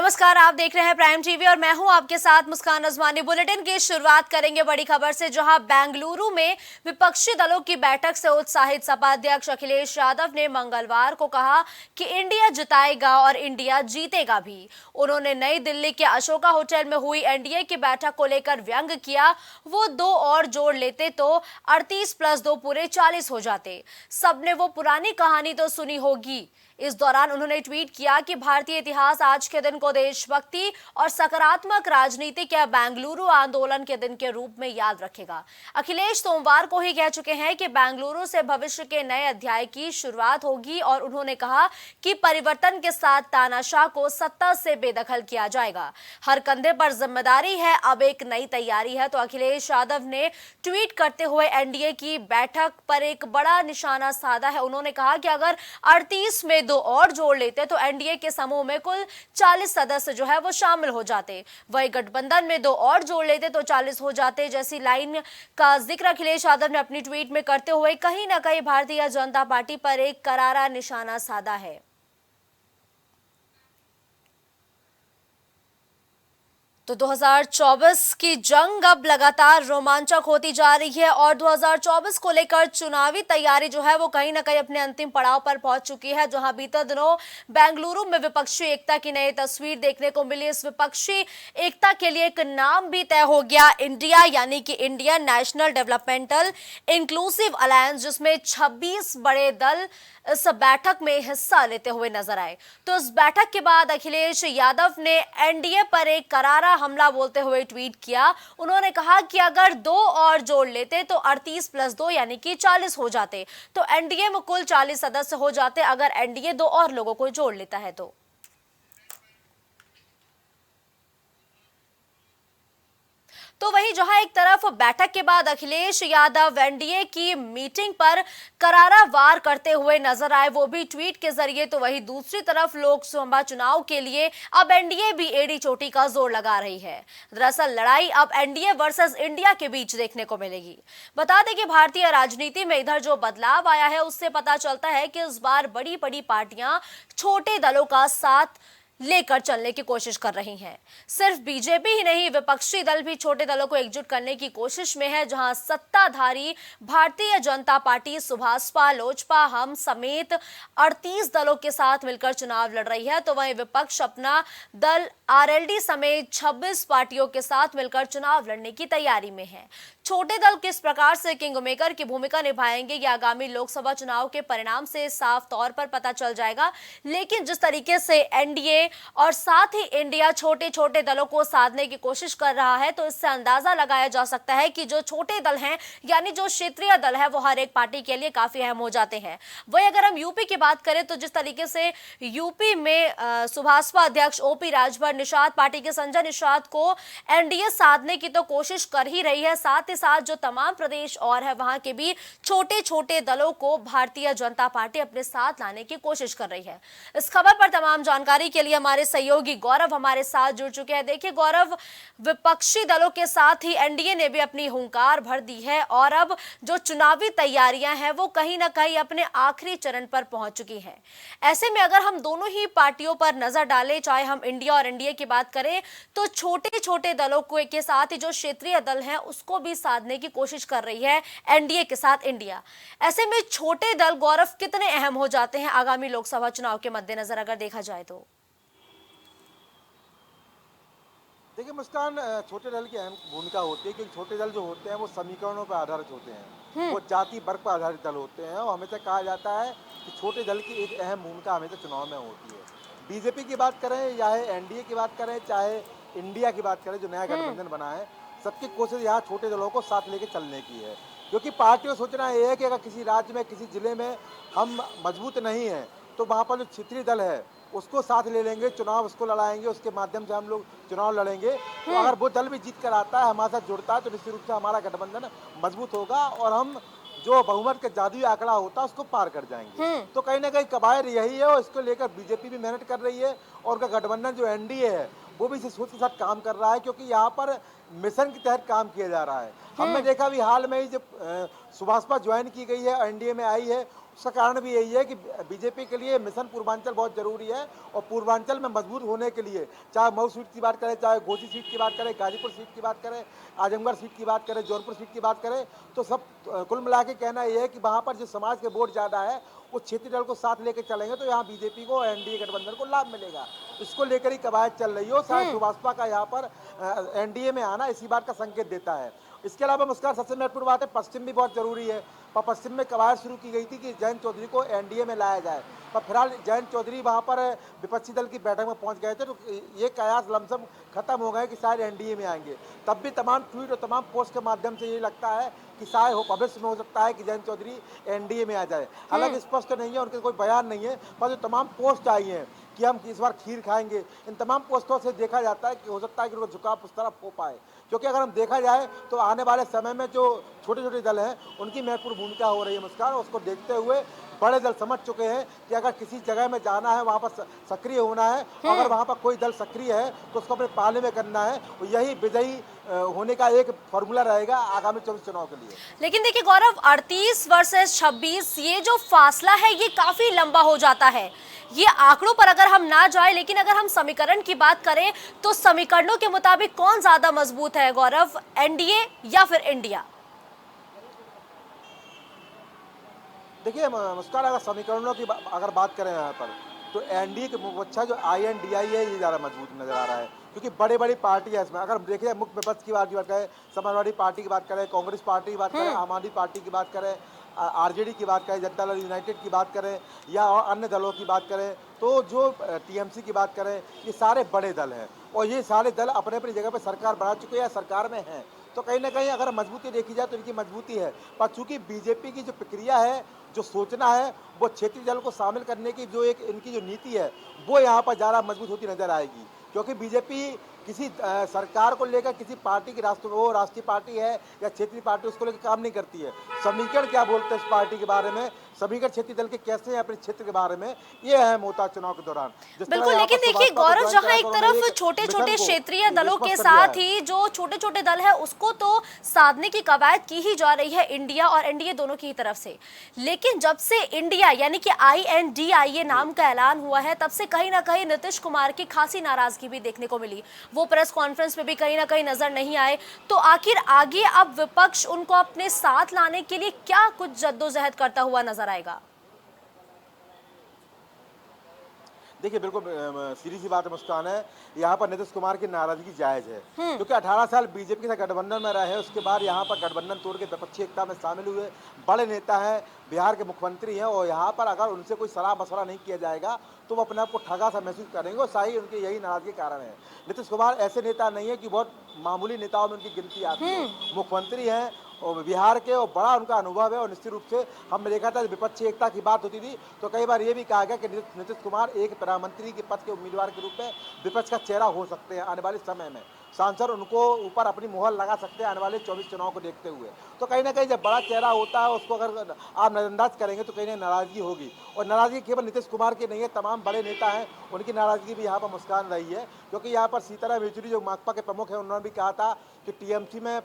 नमस्कार, आप देख रहे हैं प्राइम टीवी और मैं हूं आपके साथ मुस्कान अजमानी। बुलेटिन की शुरुआत करेंगे बड़ी खबर से, जहां बेंगलुरु में विपक्षी दलों की बैठक से उत्साहित सपा अध्यक्ष अखिलेश यादव ने मंगलवार को कहा कि इंडिया जिताएगा और इंडिया जीतेगा भी। उन्होंने नई दिल्ली के अशोका होटल में हुई एनडीए की बैठक को लेकर व्यंग किया। वो 2 और जोड़ लेते तो 38 + 2 पूरे 40 हो जाते। सबने वो पुरानी कहानी तो सुनी होगी। इस दौरान उन्होंने ट्वीट किया कि भारतीय इतिहास आज के दिन को देशभक्ति और सकारात्मक राजनीति के बेंगलुरु आंदोलन के दिन के रूप में याद रखेगा। अखिलेश सोमवार को ही कह चुके हैं कि बेंगलुरु से भविष्य के नए अध्याय की शुरुआत होगी और उन्होंने कहा कि परिवर्तन के साथ तानाशाह को सत्ता से बेदखल किया जाएगा। हर कंधे पर जिम्मेदारी है, अब एक नई तैयारी है। तो अखिलेश यादव ने ट्वीट करते हुए एनडीए की बैठक पर एक बड़ा निशाना साधा है। उन्होंने कहा कि अगर 38 में 2 और जोड़ लेते तो एनडीए के समूह में कुल 40 सदस्य जो है वो शामिल हो जाते। वही गठबंधन में 2 और जोड़ लेते तो 40 हो जाते। जैसी लाइन का जिक्र अखिलेश यादव ने अपनी ट्वीट में करते हुए कहीं ना कहीं भारतीय जनता पार्टी पर एक करारा निशाना साधा है। तो 2024 की जंग अब लगातार रोमांचक होती जा रही है और 2024 को लेकर चुनावी तैयारी जो है वो कहीं ना कहीं अपने अंतिम पड़ाव पर पहुंच चुकी है। जहां बीते दिनों बेंगलुरु में विपक्षी एकता की नई तस्वीर देखने को मिली। इस विपक्षी एकता के लिए एक नाम भी तय हो गया, इंडिया, यानी कि Indian national developmental inclusive alliance, जिसमें 26 बड़े दल इस बैठक में हिस्सा लेते हुए नजर आए। तो इस बैठक के बाद अखिलेश यादव ने एनडीए पर एक करारा हमला बोलते हुए ट्वीट किया। उन्होंने कहा कि अगर 2 और जोड़ लेते तो 38 + 2 यानी कि 40 हो जाते। तो एनडीए में कुल 40 सदस्य हो जाते अगर एनडीए 2 और लोगों को जोड़ लेता है तो वहीं जहां एक तरफ बैठक के बाद अखिलेश यादव एनडीए की मीटिंग पर करारा वार करते हुए नजर आए, वो भी ट्वीट के जरिए, तो वहीं दूसरी तरफ लोकसभा चुनाव के लिए अब एनडीए भी एड़ी चोटी का जोर लगा रही है। दरअसल लड़ाई अब एनडीए वर्सेस इंडिया के बीच देखने को मिलेगी। बता दें कि भारतीय राजनीति में इधर जो बदलाव आया है उससे पता चलता है कि इस बार बड़ी बड़ी पार्टियां छोटे दलों का साथ लेकर चलने की कोशिश कर रही हैं। सिर्फ बीजेपी ही नहीं, विपक्षी दल भी छोटे दलों को एकजुट करने की कोशिश में है। जहां सत्ताधारी भारतीय जनता पार्टी, सुभाषपा, लोजपा, हम समेत 38 दलों के साथ मिलकर चुनाव लड़ रही है, तो वहीं विपक्ष अपना दल आरएलडी समेत 26 पार्टियों के साथ मिलकर चुनाव लड़ने की तैयारी में है। छोटे दल किस प्रकार से किंग मेकर की भूमिका निभाएंगे ये आगामी लोकसभा चुनाव के परिणाम से साफ तौर पर पता चल जाएगा। लेकिन जिस तरीके से एनडीए और साथ ही इंडिया छोटे छोटे दलों को साधने की कोशिश कर रहा है, तो इससे अंदाजा लगाया जा सकता है कि जो छोटे दल हैं, यानी जो क्षेत्रीय दल है, वो हर एक पार्टी के लिए काफी अहम हो जाते हैं। वही अगर हम यूपी की बात करें तो जिस तरीके से यूपी में सुभाषपा अध्यक्ष ओपी राजभर निषाद पार्टी के संजय निषाद को एनडीए साधने की तो कोशिश कर ही रही है, साथ ही साथ जो तमाम प्रदेश और है वहां के भी छोटे छोटे दलों को भारतीय जनता पार्टी अपने साथ लाने की कोशिश कर रही है। इस खबर पर तमाम जानकारी के लिए हमारे सहयोगी गौरव हमारे साथ जुड़ चुके हैं। देखिए गौरव, विपक्षी दलों के साथ ही एनडीए ने भी अपनी हुंकार भर दी है और अब जो चुनावी तैयारियां हैं वो कहीं ना कहीं अपने आखिरी चरण पर पहुंच चुकी हैं। ऐसे में अगर हम दोनों ही पार्टियों पर नजर डालें, चाहे हम इंडिया और एनडीए की बात करें, तो छोटे छोटे दलों के साथ ही जो क्षेत्रीय दल हैं उसको भी साधने की कोशिश कर रही है एनडीए के साथ इंडिया। ऐसे में छोटे दल गौरव कितने अहम हो जाते हैं आगामी लोकसभा चुनाव के मद्देनजर अगर देखा जाए तो? देखिए मुस्कान, छोटे दल की अहम भूमिका होती है क्योंकि छोटे दल जो होते हैं वो समीकरणों पर आधारित होते हैं, वो जाति वर्ग पर आधारित दल होते हैं और हमेशा कहा जाता है कि छोटे दल की एक अहम भूमिका हमेशा चुनाव में होती है। बीजेपी की बात करें, चाहे एनडीए की बात करें, चाहे इंडिया की बात करें, जो नया गठबंधन बना है, सबकी कोशिश यहाँ छोटे दलों को साथ लेके चलने की है। क्योंकि पार्टियों का सोचना ये है कि अगर किसी राज्य में, किसी जिले में हम मजबूत नहीं हैं तो वहाँ पर जो क्षेत्रीय दल है उसको साथ ले लेंगे, चुनाव उसको लड़ाएंगे, उसके माध्यम से हम लोग चुनाव लड़ेंगे। तो अगर वो दल भी जीत कर आता है, हमारे साथ जुड़ता है, तो निश्चित रूप से हमारा गठबंधन मजबूत होगा और हम जो बहुमत का जादुई आंकड़ा होता है उसको पार कर जाएंगे। तो कहीं ना कहीं कवायद यही है और इसको लेकर बीजेपी भी मेहनत कर रही है और उनका गठबंधन जो एनडीए है वो भी इसी सोच के साथ काम कर रहा है, क्योंकि यहाँ पर मिशन के तहत काम किया जा रहा है। हमने देखा भी हाल में ही जब सुभाषपा ज्वाइन की गई है, एनडीए में आई है, उसका कारण भी यही है कि बीजेपी के लिए मिशन पूर्वांचल बहुत जरूरी है, और पूर्वांचल में मजबूत होने के लिए, चाहे मऊ सीट की बात करें, चाहे घोसी सीट की बात करें, गाजीपुर सीट की बात करें, आजमगढ़ सीट की बात करें, जौनपुर सीट की बात करें, तो सब कुल मिला के कहना यह है कि वहाँ पर जो समाज के वोट ज़्यादा है वो क्षेत्रीय दल को साथ लेकर चलेंगे तो यहाँ बीजेपी को, एनडीए गठबंधन को लाभ मिलेगा। इसको लेकर ही कवायद चल रही हो, शायद सुभाषपा का यहाँ पर एनडीए में आना इसी बात का संकेत देता है। इसके अलावा मुस्कान, सबसे महत्वपूर्ण बात है, पश्चिम भी बहुत जरूरी है। पर पश्चिम में कवायद शुरू की गई थी कि जयंत चौधरी को एनडीए में लाया जाए, पर फिलहाल जयंत चौधरी वहां पर विपक्षी दल की बैठक में पहुंच गए थे, तो ये कयास लमसम खत्म हो गए कि शायद एनडीए में आएंगे। तब भी तमाम ट्वीट और तमाम पोस्ट के माध्यम से ये लगता है कि शायद भविष्य में हो सकता है कि जयंत चौधरी एनडीए में आ जाए। हालांकि स्पष्ट नहीं है, उनके कोई बयान नहीं है, पर जो तमाम पोस्ट आई हैं कि हम इस बार खीर खाएंगे, इन तमाम पोस्टों से देखा जाता है कि हो सकता है कि उनका झुकाव उस तरफ हो पाए। क्योंकि अगर हम देखा जाए तो आने वाले समय में जो छोटे छोटे दल हैं उनकी महत्वपूर्ण भूमिका हो रही है मुस्कान, और उसको देखते हुए बड़े दल समझ चुके हैं कि अगर किसी जगह में जाना है, वहाँ पर सक्रिय होना है, अगर वहाँ पर कोई दल सक्रिय है तो उसको अपने पाले में करना है, और यही विजयी होने का एक फॉर्मूला रहेगा आगामी 24 चुनाव के लिए। लेकिन देखिए गौरव, 38 वर्सेस 26 ये जो फासला है ये काफी लंबा हो जाता है। ये आंकड़ों पर अगर हम ना जाए, लेकिन अगर हम समीकरण की बात करें तो समीकरणों के मुताबिक कौन ज्यादा मजबूत है गौरव, एनडीए या फिर इंडिया? देखिए मुस्कान, अगर समीकरणों की अगर बात करें यहाँ पर, तो एनडीए के मुख्य जो आईएनडीआई है ये ज़्यादा मजबूत नजर आ रहा है, क्योंकि बड़ी बड़ी पार्टी है इसमें। अगर हम देखिए मुख्य विपक्ष की बात करें, समाजवादी पार्टी की बात करें, कांग्रेस पार्टी की बात करें, आम आदमी पार्टी की बात करें, आरजेडी की बात करें, जनता दल यूनाइटेड की बात करें, या और अन्य दलों की बात करें, तो जो टीएमसी की बात करें, ये सारे बड़े दल हैं, और ये सारे दल अपने अपनी जगह पर सरकार बना चुके हैं या सरकार में हैं। तो कहीं ना कहीं अगर मजबूती देखी जाए तो इनकी मजबूती है, पर चूंकि बीजेपी की जो प्रक्रिया है, जो सोचना है, वो क्षेत्रीय दल को शामिल करने की जो एक इनकी जो नीति है, वो यहाँ पर ज़्यादा मजबूत होती नजर आएगी। क्योंकि बीजेपी किसी सरकार को लेकर, किसी पार्टी की राष्ट्रीय पार्टी है या क्षेत्रीय पार्टी, उसको लेकर काम नहीं करती है। समीकरण क्या बोलते हैं इस पार्टी के बारे में, समीकरण क्षेत्रीय दल के कैसे हैं अपने क्षेत्र के बारे में, ये अहम होता है चुनाव के दौरान। बिल्कुल, लेकिन देखिए गौरव, जहां एक तरफ छोटे छोटे क्षेत्रीय दलों के साथ ही जो छोटे छोटे दल है उसको तो साधने की कवायद की ही जा रही है इंडिया और एनडीए दोनों की तरफ से, लेकिन जब से इंडिया यानी कि आईएनडीआईए नाम का ऐलान हुआ है, तब से कहीं ना कहीं नीतीश कुमार की खासी नाराजगी भी देखने को मिली। वो प्रेस कॉन्फ्रेंस में भी कहीं ना कहीं नजर नहीं आए। तो आखिर आगे अब विपक्ष उनको अपने साथ लाने के लिए क्या कुछ जद्दोजहद करता हुआ नजर आएगा? देखिए बिल्कुल सीधी सी बात है मुस्कान, है यहाँ पर नीतीश कुमार की नाराजगी जायज है, क्योंकि 18 साल बीजेपी के साथ गठबंधन में रहे, उसके बाद यहाँ पर गठबंधन तोड़ के विपक्षी एकता में शामिल हुए बड़े नेता हैं, बिहार के मुख्यमंत्री हैं, और यहाँ पर अगर उनसे कोई सलाह मशवरा नहीं किया जाएगा तो वो अपने आप को ठगा सा महसूस करेंगे, और शाही उनके यही नाराजगी के कारण है। नीतीश कुमार ऐसे नेता नहीं है कि बहुत मामूली नेताओं में उनकी गिनती आती है, मुख्यमंत्री हैं और बिहार के, और बड़ा उनका अनुभव है, और निश्चित रूप से हमने देखा था विपक्षी एकता की बात होती थी तो कई बार ये भी कहा गया कि नीतीश कुमार एक प्रधानमंत्री के पद के उम्मीदवार के रूप में विपक्ष का चेहरा हो सकते हैं आने वाले समय में। सांसद उनको ऊपर अपनी मुहर लगा सकते हैं आने वाले 24 चुनाव को देखते हुए। तो कहीं ना कहीं जब बड़ा चेहरा होता है उसको अगर आप नजरअंदाज करेंगे तो कहीं ना नाराजगी होगी, और नाराजगी केवल नीतीश कुमार की नहीं है, तमाम बड़े नेता हैं उनकी नाराजगी भी यहाँ पर मुस्कान रही है। क्योंकि यहाँ पर सीताराम येचुरी जो माकपा के प्रमुख हैं, उन्होंने भी कहा था कि टीएमसी में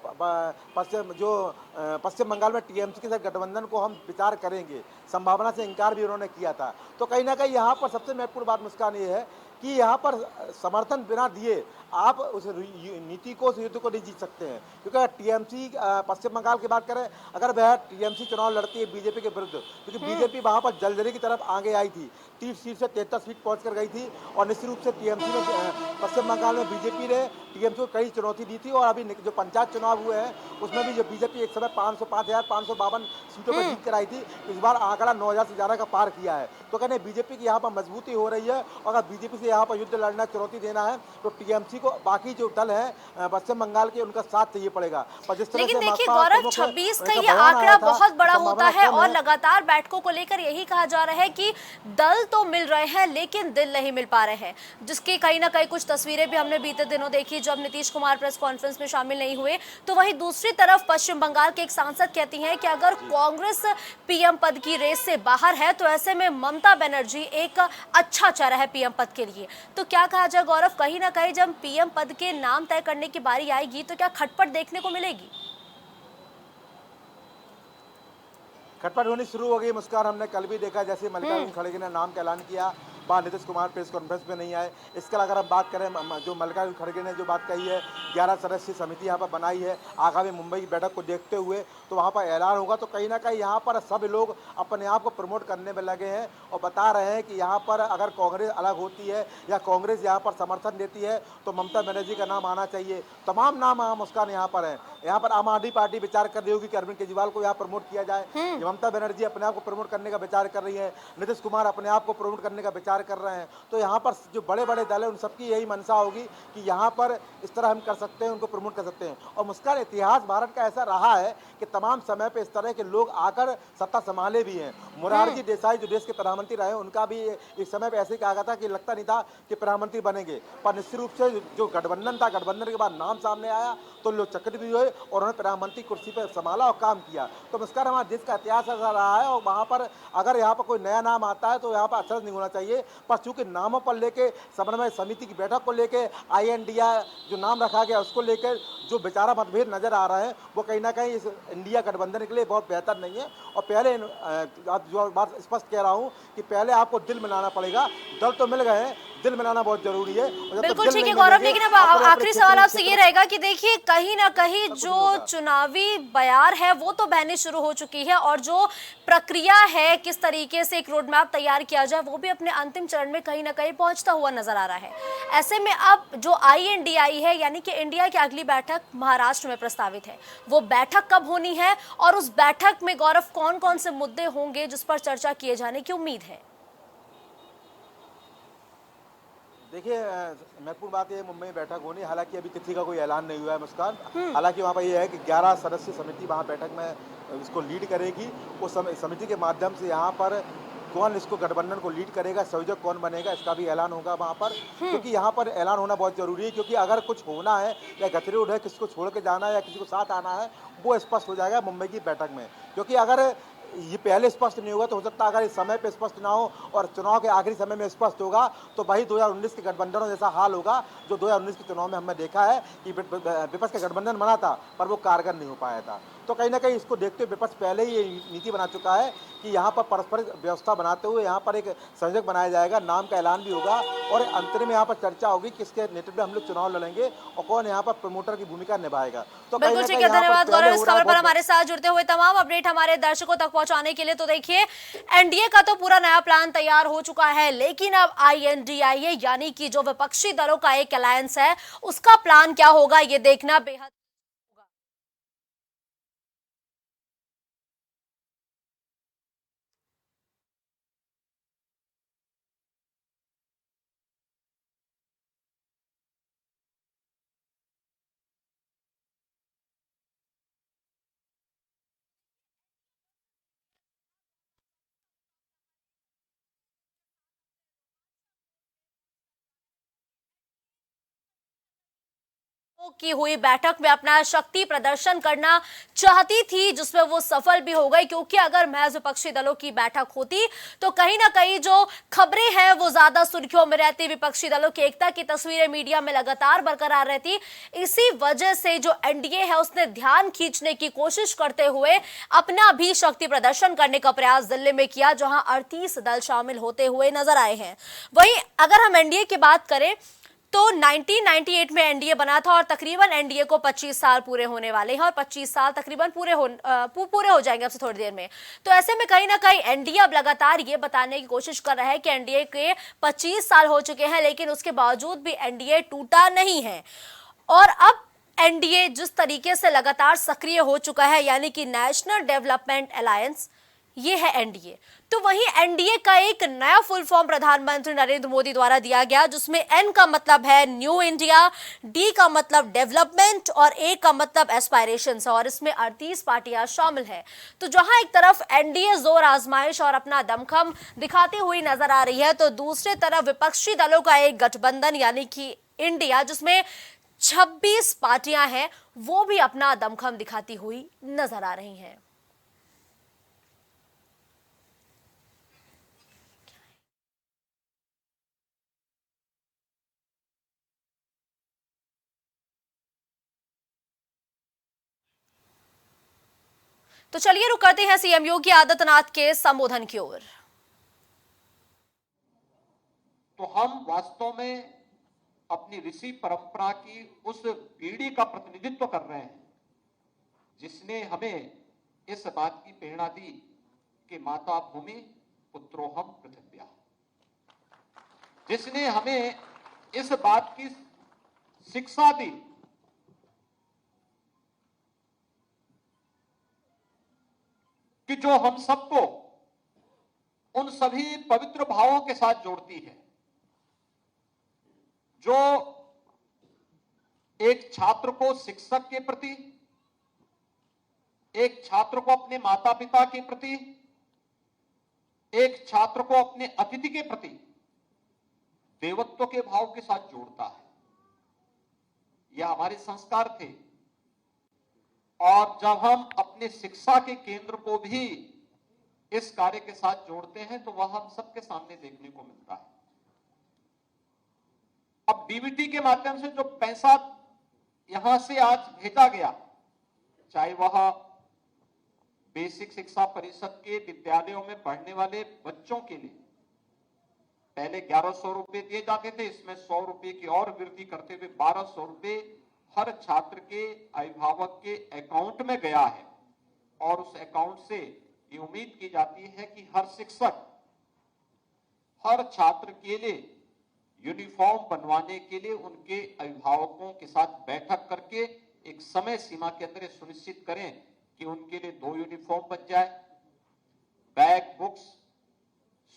पश्चिम बंगाल में टीएमसी के साथ गठबंधन को हम विचार करेंगे, संभावना से इनकार भी उन्होंने किया था। तो कहीं ना कहीं यहाँ पर सबसे महत्वपूर्ण बात मुस्कान ये है कि यहाँ पर समर्थन बिना दिए आप उस नीति को, उस युद्ध को नहीं जीत सकते हैं। क्योंकि टीएमसी पश्चिम बंगाल की बात करें, अगर वह टीएमसी चुनाव लड़ती है बीजेपी के विरुद्ध, क्योंकि बीजेपी वहाँ पर जलजरी की तरफ आगे आई थी, 30 सीट से 73 सीट पहुँच कर गई थी, और निश्चित रूप से टीएमसी में पश्चिम बंगाल में बीजेपी ने टीएमसी को कई चुनौती दी थी। और अभी जो पंचायत चुनाव हुए हैं उसमें भी जो बीजेपी एक समय 5,552 सीटों पर जीत कर आई थी, इस बार आंकड़ा 9,000 से ज़्यादा का पार किया है। तो कहने बीजेपी की यहाँ पर मजबूती हो रही है, और अगर बीजेपी से यहाँ पर युद्ध लड़ना, चुनौती देना है तो टीएमसी को, बाकी जो दल है पश्चिम बंगाल के, उनका साथ चाहिए पड़ेगा। पर जिस तरह लेकिन से देखिए गौरव, 26 का ये आंकड़ा बहुत बड़ा होता है, और लगातार बैठकों को लेकर यही कहा जा रहा है कि दल तो मिल रहे हैं लेकिन दिल नहीं मिल पा रहे हैं, जिसकी कहीं ना कहीं कुछ तस्वीरें भी हमने बीते दिनों देखी जब नीतीश कुमार प्रेस कॉन्फ्रेंस में शामिल नहीं हुए। तो वहीं दूसरी तरफ पश्चिम बंगाल के एक सांसद कहती हैं कि अगर कांग्रेस पीएम पद की रेस से बाहर है तो ऐसे में ममता बनर्जी एक अच्छा चेहरा है पीएम पद के लिए। तो क्या कहा जाए गौरव, कहीं ना कहीं जब पीएम पद के नाम तय करने की बारी आएगी तो क्या खटपट देखने को मिलेगी? खटपट होनी शुरू हो गई मुस्कान। हमने कल भी देखा जैसे मल्लिकार्जुन खड़गे ने नाम का ऐलान किया, वहाँ नीतीश कुमार प्रेस कॉन्फ्रेंस में नहीं आए। इसके अलावा अगर हम बात करें जो मल्लिकार्जुन खड़गे ने जो बात कही है, 11 सदस्यीय समिति यहाँ पर बनाई है आगामी मुंबई की बैठक को देखते हुए, तो वहाँ पर ऐलान होगा। तो कहीं ना कहीं यहाँ पर सब लोग अपने आप को प्रमोट करने में लगे हैं और बता रहे हैं कि यहाँ पर अगर कांग्रेस अलग होती है या कांग्रेस यहाँ पर समर्थन देती है तो ममता बनर्जी का नाम आना चाहिए। तमाम नाम मुस्कान यहाँ पर है। यहाँ पर आम आदमी पार्टी विचार कर रही होगी कि अरविंद केजरीवाल को यहाँ प्रमोट किया जाए, ममता बनर्जी अपने आप को प्रमोट करने का विचार कर रही है, नीतीश कुमार अपने आप को प्रमोट करने का विचार कर रहे हैं। तो यहाँ पर जो बड़े बड़े दल है उन सबकी यही मंशा होगी कि यहाँ पर इस तरह हम कर सकते हैं, उनको प्रमोट कर सकते हैं। और मुस्कान इतिहास भारत का ऐसा रहा है कि तमाम समय पे इस तरह के लोग आकर सत्ता संभाले भी हैं। मोरारजी देसाई जो देश के प्रधानमंत्री रहे, उनका भी एक समय पे ऐसे कहा गया था कि लगता नहीं था कि प्रधानमंत्री बनेंगे, पर निश्चित रूप से जो गठबंधन था, गठबंधन के बाद नाम सामने आया तो लोग चक्र भी हुए और उन्होंने प्रधानमंत्री कुर्सी पर संभाला और काम किया। तो मुस्कान हमारे देश का इतिहास ऐसा रहा है और वहाँ पर अगर यहाँ पर कोई नया नाम आता है तो यहाँ पर अक्षर नहीं होना चाहिए। पर चूंकि नामों पर लेके समन्वय समिति की बैठक को लेके INDA जो नाम रखा गया उसको लेकर जो बेचारा मतभेद नजर आ रहे हैं वो कहीं ना कहीं इस इंडिया गठबंधन के लिए बहुत बेहतर नहीं है। और पहले जो बात स्पष्ट कह रहा हूँ कि पहले आपको दिल मिलाना पड़ेगा। दल तो मिल गए हैं, दिल मिलाना बहुत जरूरी है। बिल्कुल ठीक है गौरव, लेकिन अब आखिरी सवाल आपसे ये रहेगा कि देखिए कहीं ना कहीं जो चुनावी बयार है वो तो बहने शुरू हो चुकी है और जो प्रक्रिया है किस तरीके से एक रोड मैप तैयार किया जाए वो भी अपने अंतिम चरण में कहीं ना कहीं पहुंचता हुआ नजर आ रहा है। ऐसे में अब जो INDI है यानी कि इंडिया की अगली बैठक महाराष्ट्र में प्रस्तावित है, वो बैठक कब होनी है और उस बैठक में गौरव कौन कौन से मुद्दे होंगे जिस पर चर्चा किए जाने की उम्मीद है? देखिए महत्वपूर्ण बात यह मुंबई में बैठक होनी, हालांकि अभी तिथि का कोई ऐलान नहीं हुआ है मुस्कान। हालांकि वहाँ पर यह है कि 11 सदस्यीय समिति वहाँ बैठक में इसको लीड करेगी। उस समिति के माध्यम से यहाँ पर कौन इसको गठबंधन को लीड करेगा, संयोजक कौन बनेगा, इसका भी ऐलान होगा वहाँ पर। क्योंकि यहाँ पर ऐलान होना बहुत जरूरी है, क्योंकि अगर कुछ होना है या गतिरोध है, किसको छोड़ के जाना है या किसी को साथ आना है, वो स्पष्ट हो जाएगा मुंबई की बैठक में। क्योंकि अगर ये पहले स्पष्ट नहीं होगा तो हो सकता है अगर इस समय पे स्पष्ट ना हो और चुनाव के आखिरी समय में स्पष्ट होगा तो वही 2019 के गठबंधनों जैसा हाल होगा जो 2019 के चुनाव में हमने देखा है कि विपक्ष का गठबंधन बना था पर वो कारगर नहीं हो पाया था। तो कहीं ना कहीं इसको देखते हुए विपक्ष पहले ही ये नीति बना चुका है कि यहाँ पर परस्पर व्यवस्था बनाते हुए यहाँ पर एक संयोजक बनाया जाएगा, नाम का ऐलान भी होगा और अंतरिम यहाँ पर चर्चा होगी किसके नेतृत्व में हम लोग चुनाव लड़ेंगे और कौन यहाँ पर प्रमोटर की भूमिका निभाएगा। तो बिल्कुल ठीक है, धन्यवाद गौरव इस खबर पर हमारे साथ जुड़ते हुए। तमाम अपडेट हमारे दर्शकों तक पहुंचाने के लिए। तो देखिए NDA का तो पूरा नया प्लान तैयार हो चुका है, लेकिन अब INDIA यानी कि जो विपक्षी दलों का एक अलायंस है उसका प्लान क्या होगा ये देखना बेहद की हुई बैठक में अपना शक्ति प्रदर्शन करना चाहती थी, जिसमें वो सफल भी हो गई। क्योंकि अगर महज विपक्षी दलों की बैठक होती तो कहीं ना कहीं जो खबरें हैं वो ज्यादा सुर्खियों में रहती, विपक्षी दलों की एकता की तस्वीरें मीडिया में लगातार बरकरार रहती। इसी वजह से जो NDA है उसने ध्यान खींचने की कोशिश करते हुए अपना भी शक्ति प्रदर्शन करने का प्रयास दिल्ली में किया, जहां 38 दल शामिल होते हुए नजर आए हैं। वहीं अगर हम NDA की बात करें तो 1998 में NDA बना था और तकरीबन NDA को 25 साल पूरे होने वाले हैं और 25 साल तकरीबन पूरे हो जाएंगे अब से थोड़ी देर में। तो ऐसे में कहीं ना कहीं NDA अब लगातार ये बताने की कोशिश कर रहा है कि NDA के 25 साल हो चुके हैं, लेकिन उसके बावजूद भी NDA टूटा नहीं है। और अब NDA जिस तरीके से लगातार सक्रिय हो चुका है यानी कि नेशनल डेवलपमेंट अलायंस, ये है NDA। तो वहीं NDA का एक नया फुल फॉर्म प्रधानमंत्री नरेंद्र मोदी द्वारा दिया गया, जिसमें N का मतलब है न्यू इंडिया, D का मतलब डेवलपमेंट और A का मतलब एस्पायरेशंस है और इसमें 38 पार्टियां शामिल है। तो जहां एक तरफ NDA जोर आजमाइश और अपना दमखम दिखाती हुई नजर आ रही है, तो दूसरी तरफ विपक्षी दलों का एक गठबंधन यानी कि इंडिया, जिसमें 26 पार्टियां हैं, वो भी अपना दमखम दिखाती हुई नजर आ रही हैं। तो चलिए रुक करते हैं सीएम योगी आदित्यनाथ के संबोधन की ओर। तो हम वास्तव में अपनी ऋषि परंपरा की उस पीढ़ी का प्रतिनिधित्व कर रहे हैं जिसने हमें इस बात की प्रेरणा दी कि माता भूमि पुत्रोहम पृथिव्या, जिसने हमें इस बात की शिक्षा दी कि जो हम सबको उन सभी पवित्र भावों के साथ जोड़ती है जो एक छात्र को शिक्षक के प्रति, एक छात्र को अपने माता पिता के प्रति, एक छात्र को अपने अतिथि के प्रति देवत्व के भाव के साथ जोड़ता है। यह हमारे संस्कार थे और जब हम अपने शिक्षा के केंद्र को भी इस कार्य के साथ जोड़ते हैं तो वह हम सबके सामने देखने को मिलता है। अब डीबीटी के माध्यम से जो पैसा यहां से आज भेजा गया, चाहे वह बेसिक शिक्षा परिषद के विद्यालयों में पढ़ने वाले बच्चों के लिए पहले 1100 रुपए दिए जाते थे, इसमें 100 रुपए की और वृद्धि करते हुए 1200 रुपए हर छात्र के अभिभावक के अकाउंट में गया है और उस अकाउंट से ये उम्मीद की जाती है कि हर शिक्षक हर छात्र के लिए यूनिफॉर्म बनवाने के लिए उनके अभिभावकों के साथ बैठक करके एक समय सीमा के अंदर सुनिश्चित करें कि उनके लिए 2 यूनिफॉर्म बन जाए, bag, books,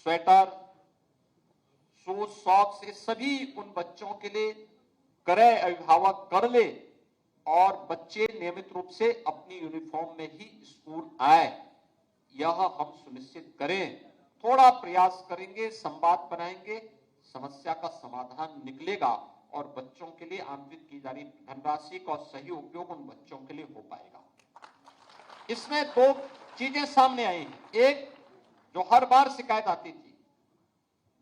sweater, shoes, socks, ये सभी उन बच्चों के लिए क्रय अभिभावक कर ले और बच्चे नियमित रूप से अपनी यूनिफॉर्म में ही स्कूल आए, यह हम सुनिश्चित करें। थोड़ा प्रयास करेंगे, संवाद बनाएंगे, समस्या का समाधान निकलेगा और बच्चों के लिए आवंटित की जा रही धनराशि का सही उपयोग उन बच्चों के लिए हो पाएगा। इसमें 2 चीजें सामने आई हैं। एक, जो हर बार शिकायत आती थी,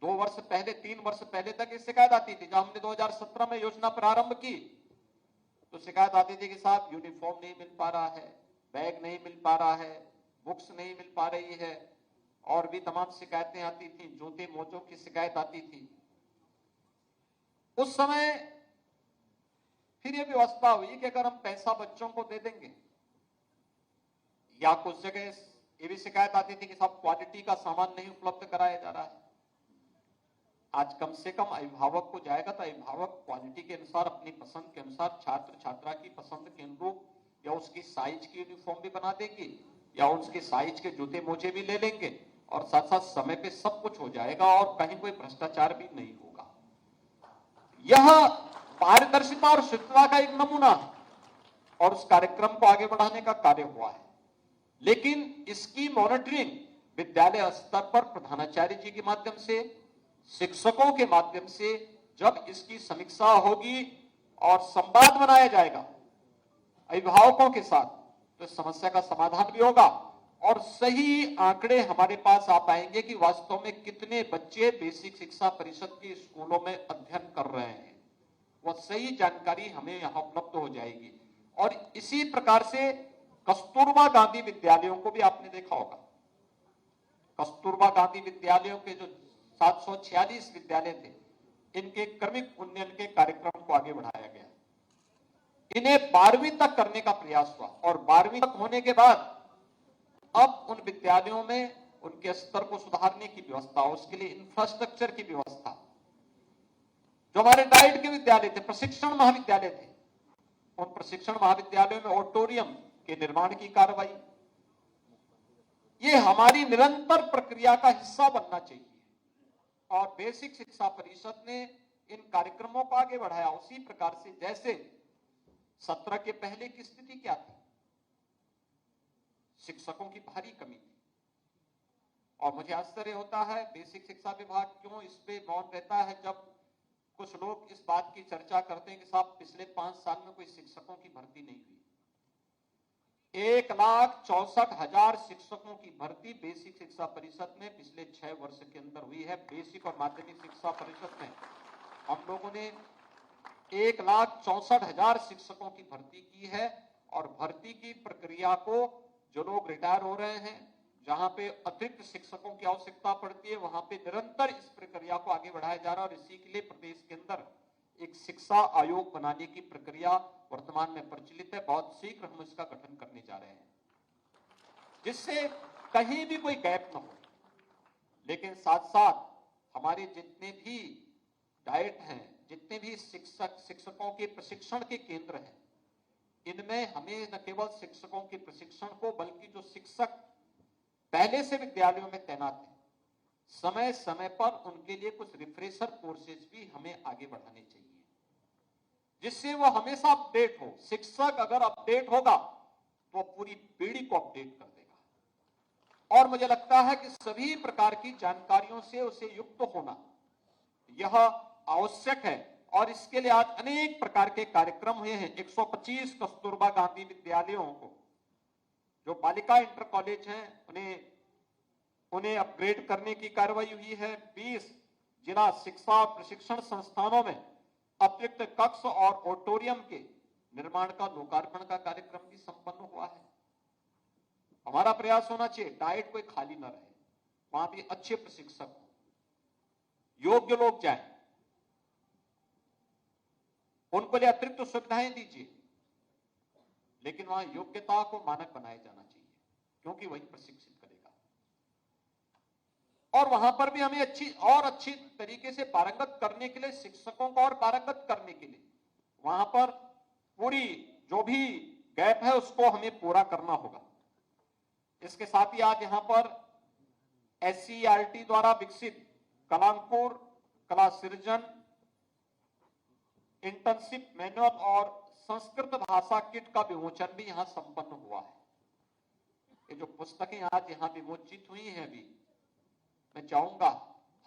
2 वर्ष पहले, 3 वर्ष पहले तक ये शिकायत आती थी। जब हमने 2017 में योजना प्रारंभ की तो शिकायत आती थी कि साहब यूनिफॉर्म नहीं मिल पा रहा है, बैग नहीं मिल पा रहा है, बुक्स नहीं मिल पा रही है और भी तमाम शिकायतें आती थी, जूते मोजों की शिकायत आती थी। उस समय फिर यह व्यवस्था हुई कि अगर हम पैसा बच्चों को दे देंगे, या कुछ जगह ये भी शिकायत आती थी कि साहब क्वालिटी का सामान नहीं उपलब्ध कराया जा रहा है। आज कम से कम अभिभावक को जाएगा तो अभिभावक क्वालिटी के अनुसार, अपनी पसंद के अनुसार, छात्र छात्रा की पसंद के अनुरूप या उसकी साइज की यूनिफॉर्म भी बना देंगे या उसके साइज के जूते मोजे भी ले लेंगे और साथ साथ समय पे सब कुछ हो जाएगा और कहीं कोई भ्रष्टाचार भी नहीं होगा। यह पारदर्शिता और शुद्धता का एक नमूना है और उस कार्यक्रम को आगे बढ़ाने का कार्य हुआ है। लेकिन इसकी मॉनिटरिंग विद्यालय स्तर पर प्रधानाचार्य जी के माध्यम से, शिक्षकों के माध्यम से जब इसकी समीक्षा होगी और संवाद बनाया जाएगा अभिभावकों के साथ तो इस समस्या का समाधान भी होगा और सही आंकड़े हमारे पास आ पाएंगे कि वास्तव में कितने बच्चे बेसिक शिक्षा परिषद के स्कूलों में अध्ययन कर रहे हैं। वह सही जानकारी हमें यहां उपलब्ध हो जाएगी। और इसी प्रकार से कस्तूरबा गांधी विद्यालयों को भी आपने देखा होगा। कस्तूरबा गांधी विद्यालयों के जो 746 विद्यालय थे, इनके क्रमिक उन्नयन के कार्यक्रम को आगे बढ़ाया गया। इन्हें 12वीं तक करने का प्रयास हुआ और 12वीं तक होने के बाद अब उन विद्यालयों में उनके स्तर को सुधारने की व्यवस्था, उसके लिए इंफ्रास्ट्रक्चर की व्यवस्था, जो हमारे डाइट के विद्यालय थे, प्रशिक्षण महाविद्यालय थे, उन प्रशिक्षण महाविद्यालयों में ऑडिटोरियम के निर्माण की कार्रवाई, ये हमारी निरंतर प्रक्रिया का हिस्सा बनना चाहिए। और बेसिक शिक्षा परिषद ने इन कार्यक्रमों को आगे बढ़ाया उसी प्रकार से जैसे सत्र के पहले की स्थिति क्या थी, शिक्षकों की भारी कमी थी और मुझे आश्चर्य होता है बेसिक शिक्षा विभाग क्यों इस पे मौन रहता है जब कुछ लोग इस बात की चर्चा करते हैं कि साहब पिछले 5 साल में कोई शिक्षकों की भर्ती नहीं हुई। 1,64,000 शिक्षकों की भर्ती बेसिक शिक्षा परिषद में पिछले 6 वर्ष के अंदर हुई है। बेसिक और माध्यमिक शिक्षा परिषद में हम लोगों ने 1,64,000 शिक्षकों की भर्ती की है और भर्ती की प्रक्रिया को जो लोग रिटायर हो रहे हैं, जहां पे अतिरिक्त शिक्षकों की आवश्यकता पड़ती है, वहां पे निरंतर इस प्रक्रिया को आगे बढ़ाया जा रहा है और इसी के लिए प्रदेश के अंदर एक शिक्षा आयोग बनाने की प्रक्रिया वर्तमान में प्रचलित है। बहुत शीघ्र हम इसका गठन करने जा रहे हैं, जिससे कहीं भी कोई गैप न हो। लेकिन साथ साथ हमारे जितने भी डाइट हैं, जितने भी शिक्षकों के प्रशिक्षण के केंद्र हैं, इनमें हमें न केवल शिक्षकों के प्रशिक्षण को, बल्कि जो शिक्षक पहले से विद्यालयों में तैनात हैं, समय समय पर उनके लिए कुछ रिफ्रेशर कोर्सेज भी हमें आगे बढ़ाने चाहिए, जिससे वो हमेशा अपडेट हो। शिक्षक अगर अपडेट होगा तो पूरी पीढ़ी को अपडेट कर देगा। और मुझे लगता है कि सभी प्रकार की जानकारियों से उसे युक्त होना यह आवश्यक है और इसके लिए आज अनेक प्रकार के कार्यक्रम हुए हैं। 125 कस्तूरबा गांधी विद्यालयों को, जो बालिका इंटर कॉलेज हैं, उन्हें अपग्रेड करने की कार्रवाई हुई है। 20 जिला शिक्षा प्रशिक्षण संस्थानों में अतिरिक्त कक्ष और ऑडिटोरियम के निर्माण का लोकार्पण का कार्यक्रम भी संपन्न हुआ है। हमारा प्रयास होना चाहिए डाइट कोई खाली न रहे, वहां भी अच्छे प्रशिक्षक हो, योग्य लोग जाएं, उनको लिए अतिरिक्त सुविधाएं दीजिए, लेकिन वहां योग्यता को मानक बनाया जाना चाहिए, क्योंकि वही प्रशिक्षित करेगा। और वहां पर भी हमें अच्छी तरीके से पारंगत करने के लिए, शिक्षकों को और पारंगत करने के लिए वहां पर पूरी जो भी गैप है उसको हमें पूरा करना होगा। इसके साथ ही आज यहां पर SCERT द्वारा विकसित कलांकुर, कला सृजन, इंटर्नशिप मैनुअल और संस्कृत भाषा किट का विमोचन भी यहां संपन्न हुआ है। ये जो पुस्तकें आज यहां विमोचित हुई हैं, अभी मैं चाहूंगा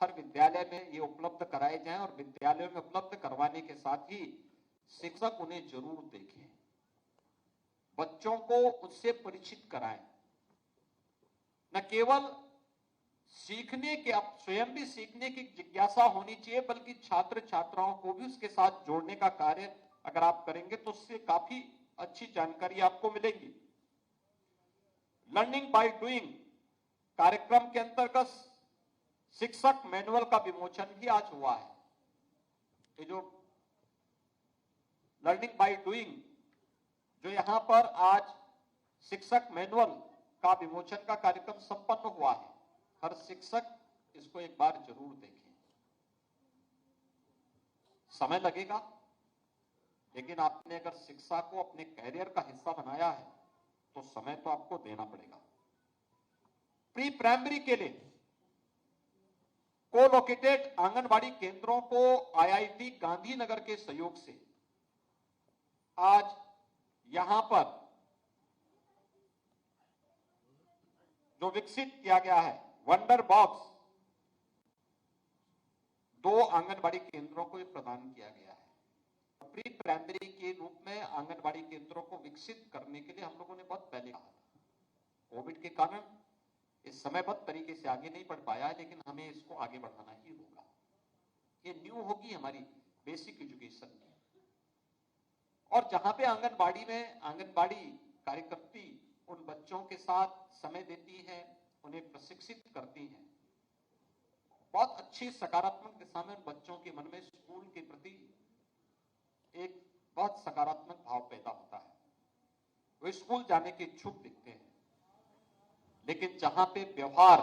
हर विद्यालय में ये उपलब्ध कराए जाएं और विद्यालयों में उपलब्ध करवाने के साथ ही शिक्षक उन्हें जरूर देखें, बच्चों को उससे परिचित कराएं। न केवल सीखने के, अब स्वयं भी सीखने की जिज्ञासा होनी चाहिए, बल्कि छात्र छात्राओं को भी उसके साथ जोड़ने का कार्य अगर आप करेंगे तो उससे काफी अच्छी जानकारी आपको मिलेगी। लर्निंग बाय डूइंग कार्यक्रम के अंतर्गत शिक्षक मैनुअल का विमोचन भी आज हुआ है। ये जो लर्निंग बाय डूइंग, जो यहां पर आज शिक्षक मैनुअल का विमोचन का कार्यक्रम संपन्न हुआ है, हर शिक्षक इसको एक बार जरूर देखें। समय लगेगा, लेकिन आपने अगर शिक्षा को अपने कैरियर का हिस्सा बनाया है तो समय तो आपको देना पड़ेगा। प्री प्राइमरी के लिए को-लोकेटेड आंगनबाड़ी केंद्रों को IIT गांधीनगर के सहयोग से आज यहां पर जो विकसित किया गया है वंडर बॉक्स, 2 आंगनबाड़ी केंद्रों को प्रदान किया गया है। प्री प्राइमरी के रूप में आंगनबाड़ी केंद्रों को विकसित करने के लिए हम लोगों ने बहुत पहले कहा था। कोविड के कारण इस समयबद्ध तरीके से आगे नहीं बढ़ पाया है, लेकिन हमें इसको आगे बढ़ाना ही होगा। ये न्यू होगी हमारी बेसिक एजुकेशन की। और जहां पे आंगनबाड़ी में आंगनबाड़ी कार्यकर्ती उन बच्चों के साथ समय देती है, उन्हें प्रशिक्षित करती हैं, बहुत अच्छी सकारात्मक दिशा में उन बच्चों के मन में स्कूल के प्रति एक बहुत सकारात्मक भाव पैदा होता है। वे स्कूल जाने के इच्छुक दिखते हैं। लेकिन जहां पे व्यवहार,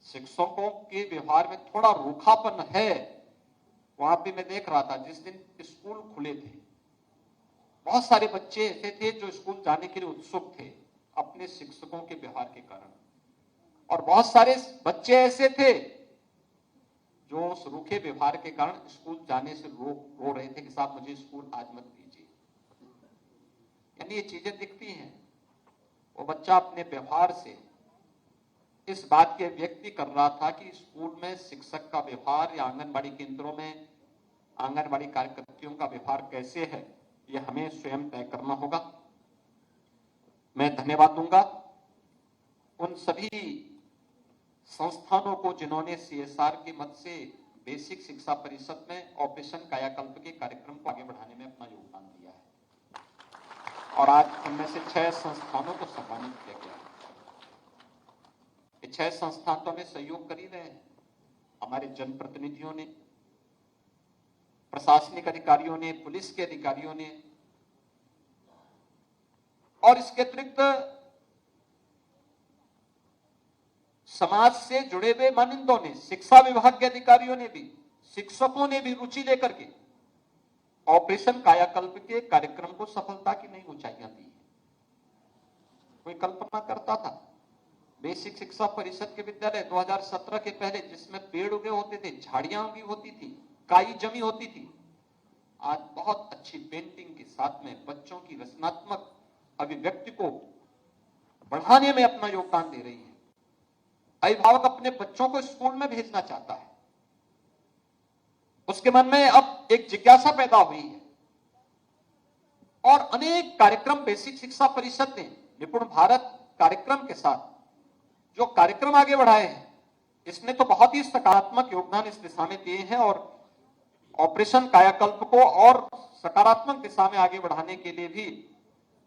शिक्षकों के व्यवहार में थोड़ा रूखापन है, वहां पे मैं देख रहा था जिस दिन स्कूल खुले थे, बहुत सारे बच्चे ऐसे थे जो स्कूल जाने के लिए उत्सुक थे अपने शिक्षकों के व्यवहार के कारण, और बहुत सारे बच्चे ऐसे थे जो उस रूखे व्यवहार के कारण स्कूल जाने से रो रहे थे कि साहब मुझे स्कूल आज मत भेजिए। यानी ये चीजें दिखती हैं। वो बच्चा अपने व्यवहार से इस बात के व्यक्ति कर रहा था कि स्कूल में शिक्षक का व्यवहार या आंगनबाड़ी केंद्रों में आंगनबाड़ी कार्यकर्तियों का व्यवहार कैसे है, ये हमें स्वयं तय करना होगा। मैं धन्यवाद दूंगा उन सभी संस्थानों को जिन्होंने CSR के मद से बेसिक शिक्षा परिषद में ऑपरेशन कायाकल्प के कार्यक्रम को आगे बढ़ाने में अपना योगदान दिया है। और आज उनमें से 6 संस्थानों को सम्मानित किया गया। ये 6 संस्थान तो हमें सहयोग कर ही रहे हैं। हमारे जनप्रतिनिधियों ने, प्रशासनिक अधिकारियों ने, पुलिस के अधिकारियों ने, और इसके अतिरिक्त समाज से जुड़े हुए मानिंदों ने, शिक्षा विभाग के अधिकारियों ने भी, शिक्षकों ने भी रुचि लेकर के ऑपरेशन कायाकल्प के कार्यक्रम को सफलता की नई ऊंचाइयां दी है। कोई कल्पना करता था बेसिक शिक्षा परिषद के विद्यालय 2017 के पहले जिसमें पेड़ उगे होते थे, झाड़ियां उगी होती थी, काई जमी होती थी, आज बहुत अच्छी पेंटिंग के साथ में बच्चों की रचनात्मक अभिव्यक्ति को बढ़ाने में अपना योगदान दे रही है। अभिभावक अपने बच्चों को स्कूल में भेजना चाहता है, उसके मन में अब एक जिज्ञासा पैदा हुई है और अनेक कार्यक्रम बेसिक शिक्षा परिषद ने निपुण भारत कार्यक्रम के साथ जो कार्यक्रम आगे बढ़ाए हैं, इसने तो बहुत ही सकारात्मक योगदान इस दिशा में दिए हैं और ऑपरेशन कायाकल्प को और सकारात्मक दिशा में आगे बढ़ाने के लिए भी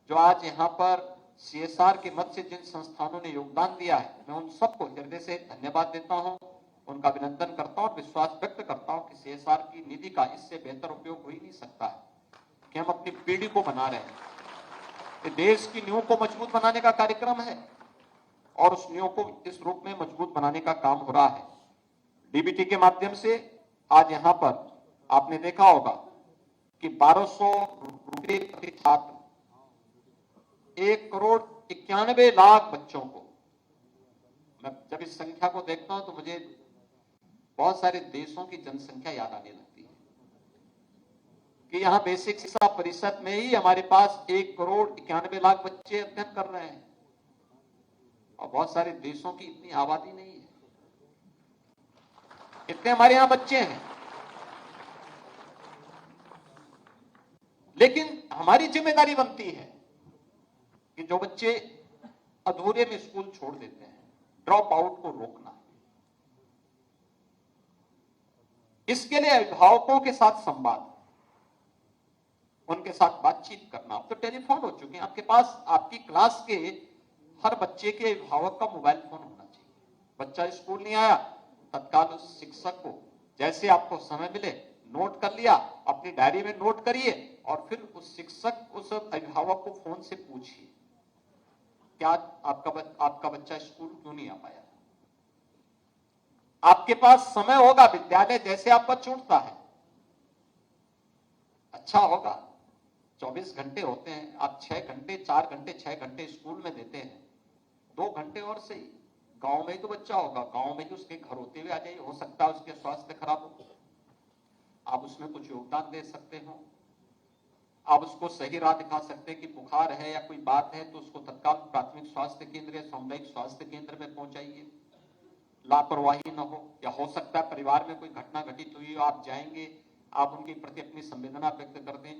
जो आज यहां पर CSR के मद से जिन संस्थानों ने योगदान दिया है, मैं उन सबको हृदय से धन्यवाद देता हूं, उनका अभिनंदन करता हूं और विश्वास व्यक्त करता हूं कि CSR की निधि का इससे बेहतर उपयोग हो ही नहीं सकता है कि हम अपनी पीढ़ी को बना रहे हैं। ये देश की नींव को मजबूत बनाने का कार्यक्रम है और उस नींव को इस रूप में मजबूत बनाने का काम हो रहा है। DBT के माध्यम से आज यहां पर आपने देखा होगा कि 1200 रुपये प्रति छात्र 1,91,00,000 बच्चों को, मैं जब इस संख्या को देखता हूं तो मुझे बहुत सारे देशों की जनसंख्या याद आने लगती है कि यहां बेसिक शिक्षा परिषद में ही हमारे पास 1,91,00,000 बच्चे अध्ययन कर रहे हैं और बहुत सारे देशों की इतनी आबादी नहीं है, इतने हमारे यहां बच्चे हैं। लेकिन हमारी जिम्मेदारी बनती है कि जो बच्चे अधूरे में स्कूल छोड़ देते हैं, ड्रॉप आउट को रोकना। इसके लिए अभिभावकों के साथ संवाद, उनके साथ बातचीत करना। अब तो टेलीफोन हो चुके हैं, आपके पास आपकी क्लास के हर बच्चे के अभिभावक का मोबाइल फोन होना चाहिए। बच्चा स्कूल नहीं आया, तत्काल उस शिक्षक को जैसे आपको समय मिले नोट कर लिया, अपनी डायरी में नोट करिए और फिर उस शिक्षक, उस अभिभावक को फोन से पूछिए क्या आपका बच्चा स्कूल क्यों नहीं आ पाया। आपके पास समय होगा, विद्यालय जैसे आपका छूटता है, अच्छा होगा 24 घंटे होते हैं, आप 6 घंटे 4 घंटे 6 घंटे स्कूल में देते हैं, 2 घंटे और सही गांव में ही तो बच्चा होगा, गांव में ही उसके घर होते हुए आ जाइए, हो सकता है उसके स्वास्थ्य खराब हो, आप उसमें कुछ योगदान दे सकते हो, आप उसको सही राह दिखा सकते हैं कि बुखार है या कोई बात है तो उसको तत्काल प्राथमिक स्वास्थ्य केंद्र या सामुदायिक स्वास्थ्य केंद्र में पहुंचाइए, लापरवाही न हो। या हो सकता है परिवार में कोई घटना घटित हुई हो, आप जाएंगे, आप उनके प्रति अपनी संवेदना व्यक्त कर दें,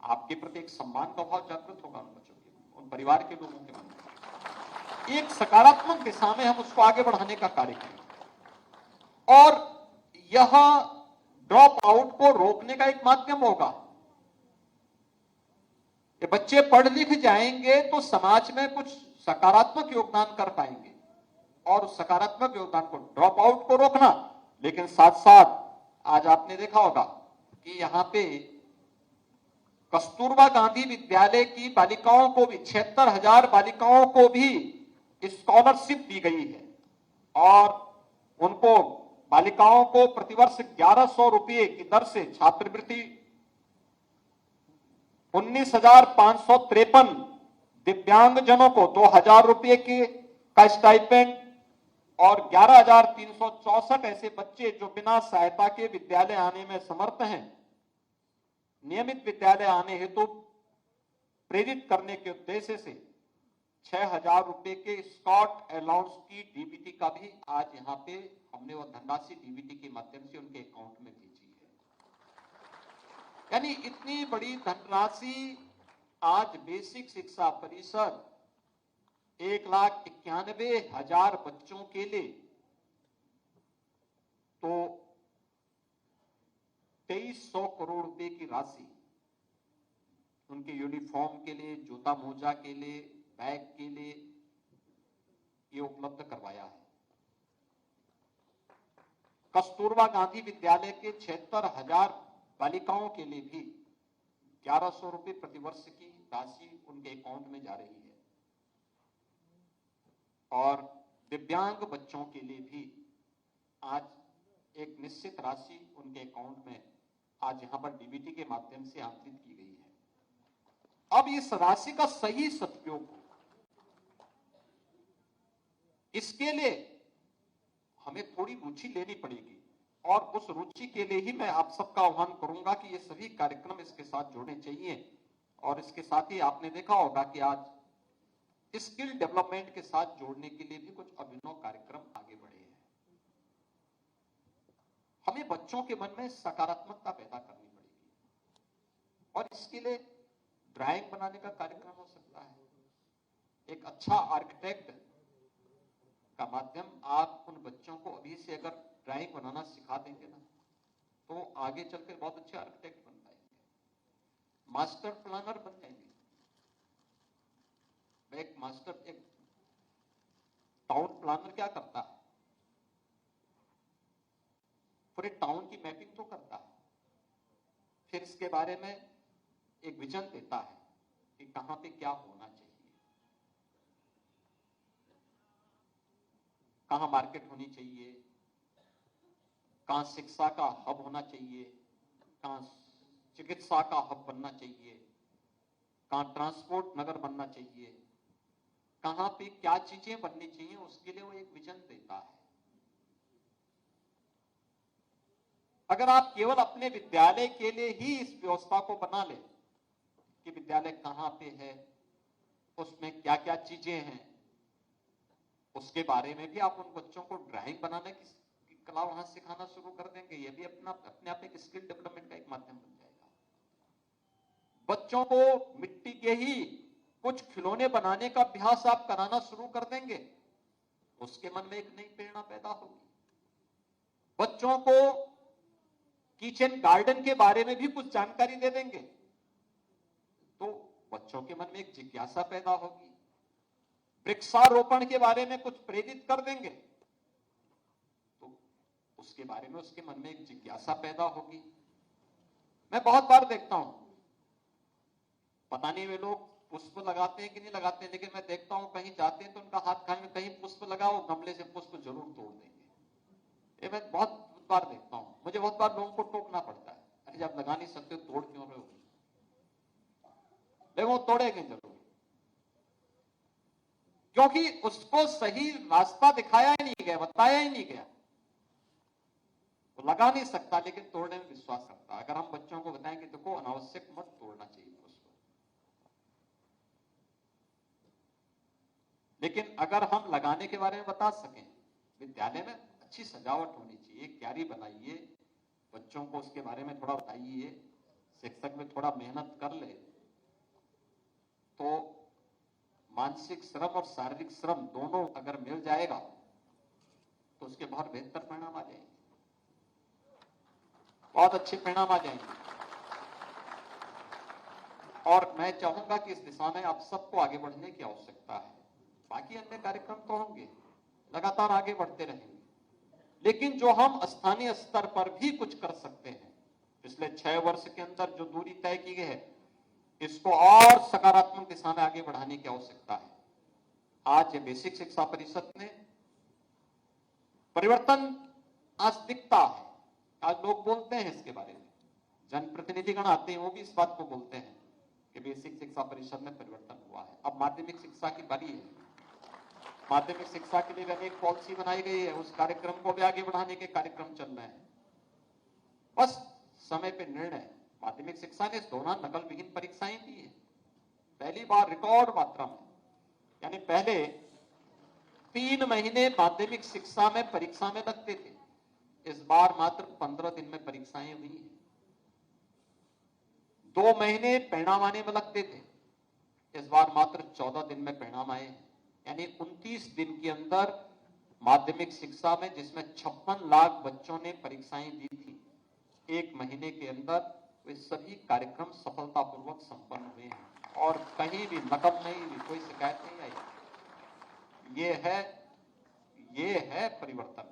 आपके प्रति एक सम्मान का भाव जागृत होगा उन बच्चों के, उन परिवार के लोगों के मन में। एक सकारात्मक दिशा में हम उसको आगे बढ़ाने का कार्य करें और यह ड्रॉप आउट को रोकने का एक माध्यम होगा। ये बच्चे पढ़ लिख जाएंगे तो समाज में कुछ सकारात्मक योगदान कर पाएंगे और उस सकारात्मक योगदान को, ड्रॉप आउट को रोकना। लेकिन साथ साथ आज आपने देखा होगा कि यहां पे कस्तूरबा गांधी विद्यालय की बालिकाओं को भी 76,000 बालिकाओं को भी स्कॉलरशिप दी गई है और उनको, बालिकाओं को प्रतिवर्ष 1,100 रुपये की दर से छात्रवृत्ति, 19,553 दिव्यांगजनों को 2,000 रुपये का स्टाइपेंड और 11,364 ऐसे बच्चे जो बिना सहायता के विद्यालय आने में समर्थ हैं, नियमित विद्यालय आने हेतु प्रेरित करने के उद्देश्य से 6,000 रुपए के स्कॉट अलाउंस की DBT का भी आज यहाँ पे हमने वो धनराशि DBT के माध्यम से उनके अकाउंट में भेजी है। यानी इतनी बड़ी धनराशि आज बेसिक शिक्षा परिषद 1,91,000 बच्चों के लिए तो 2,300 करोड़ रुपए की राशि उनके यूनिफॉर्म के लिए, जूता मोजा के लिए, बैग के लिए ये उपलब्ध करवाया है। कस्तूरबा गांधी विद्यालय के 76,000 बालिकाओं के लिए भी 1100 रुपए प्रतिवर्ष की राशि उनके अकाउंट में जा रही है और दिव्यांग बच्चों के लिए भी आज एक निश्चित राशि उनके अकाउंट में आज यहां पर डीबीटी के माध्यम से आंतरित की गई है। अब इस राशि का सही सदुपयोग हो, इसके लिए हमें थोड़ी रुचि लेनी पड़ेगी और उस रुचि के लिए ही मैं आप सबका आह्वान करूंगा कि ये सभी कार्यक्रम इसके साथ जोड़ने चाहिए। और इसके साथ ही आपने देखा होगा कि आज स्किल डेवलपमेंट के साथ जोड़ने के लिए भी कुछ अभिनव कार्यक्रम आगे बढ़े हैं। हमें बच्चों के मन में सकारात्मकता पैदा करनी पड़ेगी और इसके लिए ड्राइंग बनाने का कार्यक्रम हो सकता है। एक अच्छा आर्किटेक्ट का माध्यम आप उन बच्चों को अभी से अगर ड्राइंग बनाना सिखा देंगे ना तो आगे चलकर बहुत अच्छे आर्किटेक्ट बन पाएंगे, मास्टर प्लानर बन जाएंगे। एक टाउन प्लानर क्या करता है, पूरे टाउन की मैपिंग तो करता है, फिर इसके बारे में एक विजन देता है कि कहां पे क्या होना चाहिए, कहां मार्केट होनी चाहिए, कहां शिक्षा का हब होना चाहिए, कहां चिकित्सा का हब बनना चाहिए, कहां ट्रांसपोर्ट नगर बनना चाहिए, कहां पे क्या चीजें बननी चाहिए, उसके लिए वो एक विजन देता है। अगर आप केवल अपने विद्यालय के लिए ही इस व्यवस्था को बना ले कि विद्यालय कहां पे है, उसमें क्या क्या चीजें हैं, उसके बारे में भी आप उन बच्चों को ड्राइंग बनाने की कला वहां सिखाना शुरू कर देंगे, ये भी अपने आप एक स्किल डेवलपमेंट का एक माध्यम बन जाएगा। बच्चों को मिट्टी के ही कुछ खिलौने बनाने का अभ्यास आप कराना शुरू कर देंगे, उसके मन में एक नई प्रेरणा पैदा होगी। बच्चों को किचन गार्डन के बारे में भी कुछ जानकारी दे देंगे तो बच्चों के मन में एक जिज्ञासा पैदा होगी। वृक्षारोपण के बारे में कुछ प्रेरित कर देंगे तो उसके बारे में उसके मन में एक जिज्ञासा पैदा होगी। मैं बहुत बार देखता हूं, पता नहीं वे लोग पुष्प लगाते हैं कि नहीं लगाते हैं, लेकिन मैं देखता हूं कहीं जाते हैं तो उनका हाथ खाने में कहीं पुष्प लगाओ, गमले से पुष्प जरूर तोड़ देंगे। ये मैं बहुत बार देखता हूं, मुझे बहुत बार लोगों को टोकना पड़ता है, अरे जब लगा नहीं सकते तोड़ क्यों रहे हो, लेकिन वो तोड़ेंगे जरूर, क्योंकि उसको सही रास्ता दिखाया ही नहीं गया, बताया ही नहीं गया। वो लगा नहीं सकता लेकिन तोड़ने में विश्वास करता। अगर हम बच्चों को बताएं कि देखो अनावश्यक मत तोड़ना चाहिए पुष्प, लेकिन अगर हम लगाने के बारे में बता सकें, विद्यालय में अच्छी सजावट होनी चाहिए, क्यारी बनाइए, बच्चों को उसके बारे में थोड़ा बताइए, शिक्षक में थोड़ा मेहनत कर ले तो मानसिक श्रम और शारीरिक श्रम दोनों अगर मिल जाएगा तो उसके बहुत बेहतर परिणाम आ जाएंगे, बहुत अच्छे परिणाम आ जाएंगे। और मैं चाहूंगा कि इस दिशा में आप सबको आगे बढ़ने की आवश्यकता है। बाकी अन्य कार्यक्रम तो होंगे, लगातार आगे बढ़ते रहेंगे, लेकिन जो हम स्थानीय स्तर पर भी कुछ कर सकते हैं, पिछले 6 वर्ष के अंदर जो दूरी तय की गई है, इसको और सकारात्मक दिशा में आगे बढ़ाने की आवश्यकता है। आज ये बेसिक शिक्षा परिषद ने परिवर्तन आज दिखता है, आज लोग बोलते हैं इसके बारे में, जनप्रतिनिधिगण आते हैं वो भी इस बात को बोलते हैं कि बेसिक शिक्षा परिषद में परिवर्तन हुआ है। अब माध्यमिक शिक्षा की बारी है, माध्यमिक शिक्षा के लिए अनेक पॉलिसी बनाई गई है, उस कार्यक्रम को भी आगे बढ़ाने के कार्यक्रम चल रहे हैं, बस समय पे निर्णय। माध्यमिक शिक्षा ने इस दौरान नकल विहीन परीक्षाएं दी है, पहली बार रिकॉर्ड मात्रा में, यानी पहले 3 महीने माध्यमिक शिक्षा में परीक्षा में लगते थे, इस बार मात्र 15 दिन में परीक्षाएं हुई हैं। 2 महीने परिणाम आने में लगते थे, इस बार मात्र 14 दिन में परिणाम आए हैं, यानी 29 दिन के अंदर माध्यमिक शिक्षा में, जिसमें 56 लाख बच्चों ने परीक्षाएं दी थी, 1 महीने के अंदर वे सभी कार्यक्रम सफलतापूर्वक संपन्न हुए हैं और कहीं भी नकल नहीं हुई, कोई शिकायत नहीं आई। ये है परिवर्तन,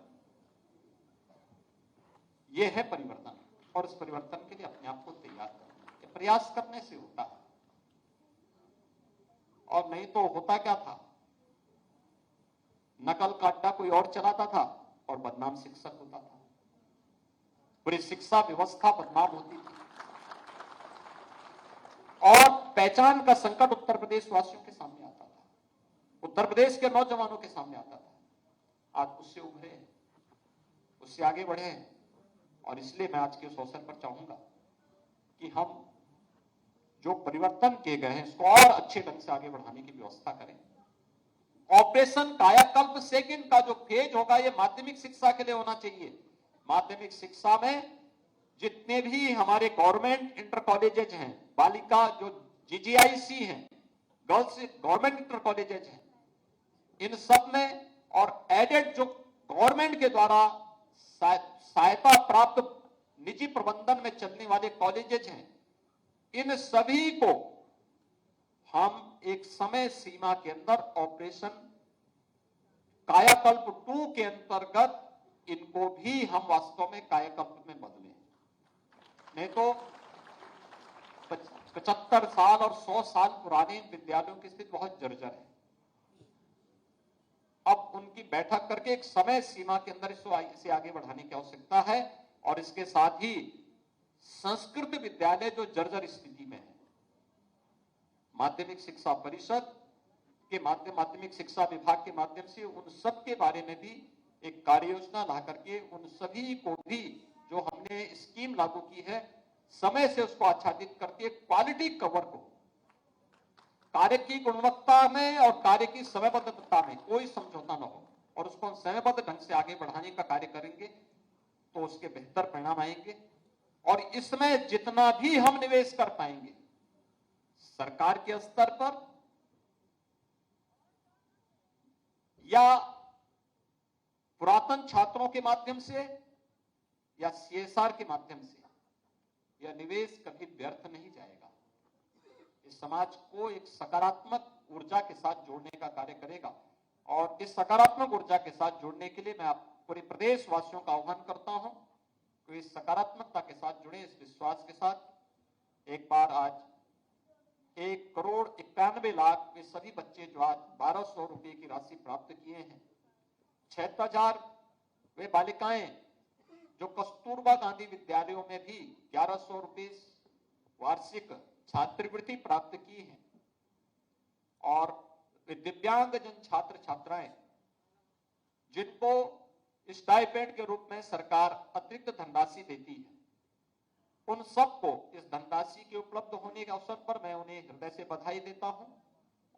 ये है परिवर्तन। और इस परिवर्तन के लिए अपने आप को तैयार करना, प्रयास करने से होता है। और नहीं तो होता क्या था, नकल का अड्डा कोई और चलाता था और बदनाम शिक्षक होता था, पूरी शिक्षा व्यवस्था बदनाम होती थी और पहचान का संकट उत्तर प्रदेश वासियों के सामने आता था, उत्तर प्रदेश के नौजवानों के सामने आता था। आज उससे उभरे, उससे आगे बढ़े। और इसलिए मैं आज के उस अवसर पर चाहूंगा कि हम जो परिवर्तन किए गए हैं इसको और अच्छे ढंग से आगे बढ़ाने की व्यवस्था करें। ऑपरेशन कायाकल्प सेकंड का जो फेज होगा ये माध्यमिक शिक्षा के लिए होना चाहिए। माध्यमिक शिक्षा में जितने भी हमारे गवर्नमेंट इंटर कॉलेजेज हैं, बालिका जो GGIC हैं, गर्ल्स गवर्नमेंट इंटर कॉलेजेज हैं, इन सब में और एडेड जो गवर्नमेंट के द्वारा सहायता प्राप्त निजी प्रबंधन में चलने वाले कॉलेजेज हैं, इन सभी को हम एक समय सीमा के अंदर ऑपरेशन कायाकल्प 2 के अंतर्गत इनको भी हम वास्तव में कायाकल्प में बदलें। नहीं तो 75 साल और 100 साल पुराने विद्यालयों की स्थिति बहुत जर्जर है। अब उनकी बैठक करके एक समय सीमा के अंदर इसे आगे बढ़ाने की आवश्यकता है। और इसके साथ ही संस्कृत विद्यालय जो जर्जर स्थिति में है, माध्यमिक शिक्षा परिषद के माध्यमिक शिक्षा विभाग के माध्यम से उन सब के बारे में भी एक कार्य योजना ला करके उन सभी को भी जो हमने स्कीम लागू की है समय से उसको आच्छादित करके क्वालिटी कवर को, कार्य की गुणवत्ता में और कार्य की समयबद्धता में कोई समझौता न हो और उसको हम समयबद्ध ढंग से आगे बढ़ाने का कार्य करेंगे तो उसके बेहतर परिणाम आएंगे। और इसमें जितना भी हम निवेश कर पाएंगे सरकार के स्तर पर या पुरातन छात्रों के माध्यम से या CSR के माध्यम से, यह निवेश कभी व्यर्थ नहीं जाएगा। इस समाज को एक सकारात्मक ऊर्जा के साथ जोड़ने का कार्य करेगा। और इस सकारात्मक ऊर्जा के साथ जोड़ने के लिए मैं पूरे प्रदेश वासियों का आह्वान करता हूं कि इस सकारात्मकता के साथ जुड़े, इस विश्वास के साथ। एक बार आज 1,91,00,000 वे सभी बच्चे जो आज 1,200 रुपए की राशि प्राप्त किए हैं, 76,000 वे बालिकाएं जो कस्तूरबा गांधी विद्यालयों में भी 1,100 रुपए वार्षिक छात्रवृत्ति प्राप्त की है, और वे दिव्यांगजन छात्र छात्राएं जिनको स्टाइपेंड के रूप में सरकार अतिरिक्त धनराशि देती है, उन सबको इस धनराशि के उपलब्ध होने के अवसर पर मैं उन्हें हृदय से बधाई देता हूं।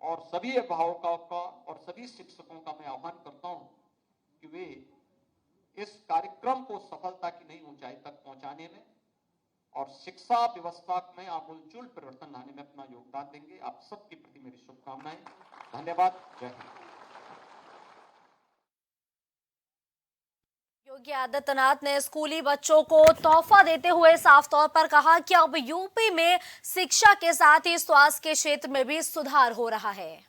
और सभी अभिभावकों का और सभी शिक्षकों का मैं आह्वान करता हूं कि वे इस कार्यक्रम को सफलता की नई ऊंचाई तक पहुंचाने में और शिक्षा व्यवस्था में आमूलचूल परिवर्तन लाने में अपना योगदान देंगे। आप सबके प्रति मेरी शुभकामनाएं। धन्यवाद। जय हिंद। योगी आदित्यनाथ ने स्कूली बच्चों को तोहफा देते हुए साफ तौर पर कहा कि अब यूपी में शिक्षा के साथ ही स्वास्थ्य के क्षेत्र में भी सुधार हो रहा है।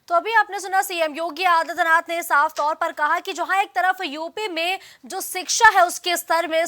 तो अभी आपने सुना सीएम योगी आदित्यनाथ ने साफ तौर पर कहा कि जहां एक तरफ यूपी में जो शिक्षा है उसके स्तर में